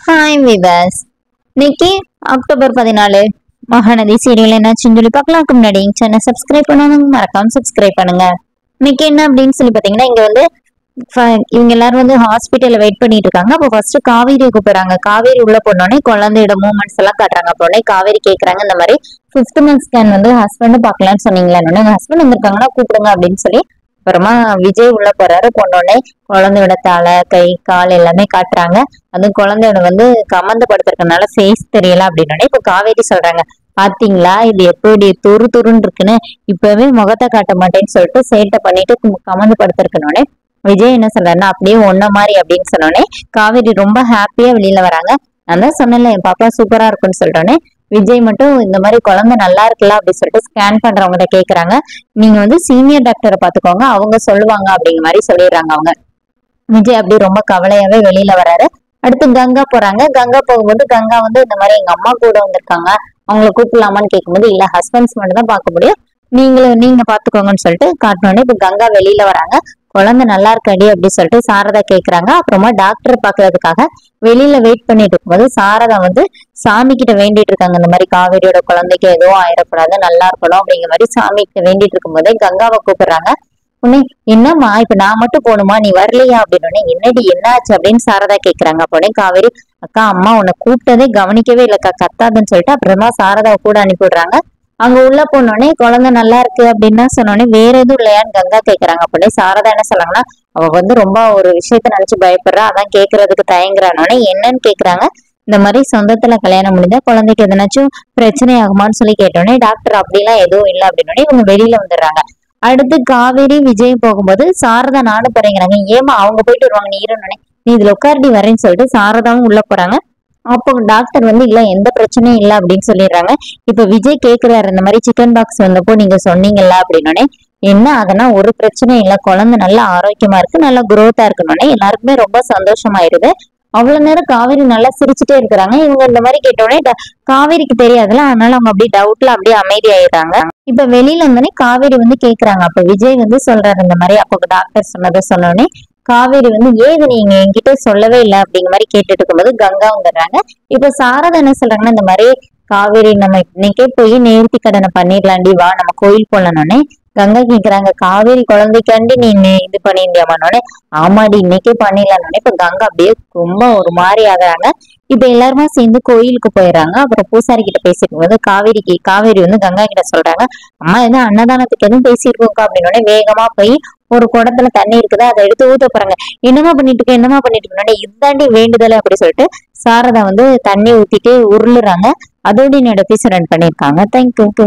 Hi விவாஸ். இன்னைக்கு October 14 Mahanadi serial என்னாச்சுன்னு சொல்லி பார்க்கலாம்க்கு முன்னாடி சேனல் சப்ஸ்கிரைப் பண்ணாதவங்க மறக்காம சப்ஸ்கிரைப் பண்ணுங்க. இன்னைக்கு என்ன அப்படின்னு சொல்லி பார்த்தீங்கன்னா, இங்க வந்து இவங்க எல்லாரும் வந்து ஹாஸ்பிட்டல்ல வெயிட் பண்ணிட்டு இருக்காங்க. அப்போ ஃபர்ஸ்ட் காவேரி கூப்பிடுறாங்க. காவேரி உள்ள போனோடனே குழந்தையோட மூமெண்ட்ஸ் எல்லாம் காட்டுறாங்க. அப்போ உடனே காவேரி கேட்கறாங்க, இந்த மாதிரி 5th மந்த் ஸ்கேன் வந்து ஹஸ்பண்ட் பார்க்கலாம்னு சொன்னீங்களா, ஹஸ்பண்ட் வந்திருக்காங்கன்னா கூப்பிடுங்க அப்படின்னு சொல்லி அப்புறமா விஜய் உள்ள போறாரு. போனோடனே குழந்தையோட தலை கை கால் எல்லாமே காட்டுறாங்க. அதுவும் குழந்தையோட வந்து கமந்து படுத்திருக்கனால ஃபேஸ் தெரியல அப்படின்னோடனே இப்ப காவேரி சொல்றாங்க, பாத்தீங்களா இது எப்படி துரு துருன்னு இருக்குன்னு, இப்பவே முகத்தை காட்ட மாட்டேன்னு சொல்லிட்டு சேட்டை பண்ணிட்டு கமந்து படுத்திருக்கனோடனே விஜய் என்ன சொல்றாருன்னா, அப்படியே ஒன்ன மாதிரி அப்படின்னு சொன்னோடனே காவேரி ரொம்ப ஹாப்பியா வெளியில வராங்க. நான் தான் சொன்னேன்ல என் பாப்பா சூப்பரா இருக்குன்னு சொல்றோன்னே விஜய் மட்டும் இந்த மாதிரி குழந்தை நல்லா இருக்குல்ல அப்படின்னு சொல்லிட்டு ஸ்கேன் பண்றவங்க கேக்குறாங்க. நீங்க வந்து சீனியர் டாக்டரை பாத்துக்கோங்க, அவங்க சொல்லுவாங்க அப்படிங்கிற மாதிரி சொல்லிடுறாங்க அவங்க. விஜய் அப்படி ரொம்ப கவலையாவே வெளியில வராரு. அடுத்து கங்கா போறாங்க. கங்கா போகும்போது கங்கா வந்து இந்த மாதிரி எங்க அம்மா கூட வந்திருக்காங்க, அவங்களை கூப்பிடலாமான்னு கேட்கும்போது இல்ல ஹஸ்பண்ட்ஸ் மட்டும் தான் பார்க்க முடியும், நீங்க பாத்துக்கோங்கன்னு சொல்லிட்டு காட்டினோடனே இப்ப கங்கா வெளியில வராங்க. குழந்தை நல்லா இருக்காடி அப்படின்னு சொல்லிட்டு சாரதா கேக்குறாங்க. அப்புறமா டாக்டர் பாக்குறதுக்காக வெளியில வெயிட் பண்ணிட்டு இருக்கும்போது சாரதா வந்து சாமி கிட்ட வேண்டிட்டு இருக்காங்க, இந்த மாதிரி காவேரியோட குழந்தைக்கு எதுவும் ஆயிடக்கூடாது, நல்லா இருக்கணும் அப்படிங்கிற மாதிரி சாமி கிட்ட வேண்டிட்டு இருக்கும்போதே கங்காவை கூப்பிடுறாங்க. உடனே என்னம்மா இப்ப நான் மட்டும் போகணுமா, நீ வரலையா அப்படின்னு, என்னடி என்ன ஆச்சு அப்படின்னு சாரதா கேக்குறாங்க. அப்ப காவேரி, அக்கா அம்மா உன்னை கூப்பிட்டதே கவனிக்கவே இல்லக்கா, கத்தாதுன்னு சொல்லிட்டு அப்புறமா சாரதாவை கூட அனுப்பிவிடுறாங்க. அங்க உள்ள போனோடனே குழந்தை நல்லா இருக்கு அப்படின்னு சொன்னோடனே வேற எதுவும் இல்லையான்னு கங்கா கேக்குறாங்க. அப்படியே சாரதா என்ன சொல்றாங்கன்னா, அவ வந்து ரொம்ப ஒரு விஷயத்த நினைச்சு பயப்படுறா, அதான் கேக்குறதுக்கு தயங்குறானோடனே என்னன்னு கேக்குறாங்க. இந்த மாதிரி சொந்தத்துல கல்யாணம் முடிஞ்சா குழந்தைக்கு எதனாச்சும் பிரச்சனை ஆகுமான்னு சொல்லி கேட்டோடனே டாக்டர் அப்படிலாம் எதுவும் இல்லை அப்படின்னோடனே இவங்க வெளியில வந்துடுறாங்க. அடுத்து காவேரி விஜய் போகும்போது சாரதா நானும் போறேங்கிறாங்க. ஏமா அவங்க போயிட்டு வருவாங்க, நீ இருந்தோடனே நீ இதுல உட்காரடி வரேன்னு சொல்லிட்டு சாரதாவும் உள்ள போறாங்க. அப்போ டாக்டர் வந்து இல்ல எந்த பிரச்சனையும் இல்லை அப்படின்னு சொல்லிடுறாங்க. இப்ப விஜய் கேக்குறாரு, இந்த மாதிரி சிக்கன் பாக்ஸ் வந்தப்போ நீங்க சொன்னீங்கல்ல அப்படின்னோடனே என்ன அதெல்லாம் ஒரு பிரச்சனையும் இல்லை, குழந்தை நல்லா ஆரோக்கியமா இருக்கு, நல்லா குரோத்தா இருக்கணும்னே எல்லாருக்குமே ரொம்ப சந்தோஷமாயிருது. அவ்வளவு நேரம் காவேரி நல்லா சிரிச்சுட்டே இருக்கிறாங்க. இவங்க இந்த மாதிரி கேட்டோடனே காவேரிக்கு தெரியாதுல, அதனால அவங்க அப்படியே டவுட்ல அப்படியே அமைதியாயிடுறாங்க. இப்ப வெளியில இருந்தோடனே காவேரி வந்து கேக்குறாங்க. அப்ப விஜய் வந்து சொல்றாரு இந்த மாதிரி, அப்போ டாக்டர் சொன்னதை சொன்னோடனே காவேரி வந்து ஏது நீங்க என்கிட்ட சொல்லவே இல்லை அப்படிங்கிற மாதிரி கேட்டுட்டு இருக்கும்போது கங்கா வந்துடுறாங்க. இப்ப சாரதா என்ன சொல்றாங்கன்னா, இந்த மாதிரி காவேரி நம்ம இன்னைக்கே போய் நேர்த்தி கடனை பண்ணிடலாண்டி, வா நம்ம கோயில் போலனோடனே கங்கா கேக்குறாங்க, காவேரி குழந்தைக்காண்டி நீ இது பண்ணிண்டியாமானோடனே ஆமாடி இன்னைக்கே பண்ணிடலான்னொடனே இப்ப கங்கா அப்படியே ரொம்ப ஒரு மாதிரி ஆகுறாங்க. இப்ப எல்லாருமே சேர்ந்து கோயிலுக்கு போயிடுறாங்க. அப்புறம் பூசாரி கிட்ட பேசிட்டு போது காவேரி வந்து கங்கா கிட்ட சொல்றாங்க, அம்மா எதுவும் அன்னதானத்துக்கு எதுவும் பேசியிருக்கோக்கா அப்படின்னோடனே வேகமா போய் ஒரு குடத்துல தண்ணி இருக்குதா அதை எடுத்து ஊத்த போறாங்க. என்னமா பண்ணிட்டு இருக்கோம் இதுதாண்டி வேண்டுதல் அப்படி சொல்லிட்டு சாரதா வந்து தண்ணி ஊத்திட்டு உருளுறாங்க. அதோட என்னோட எபிசோட் ரன் பண்ணிருக்காங்க. தேங்க்யூ.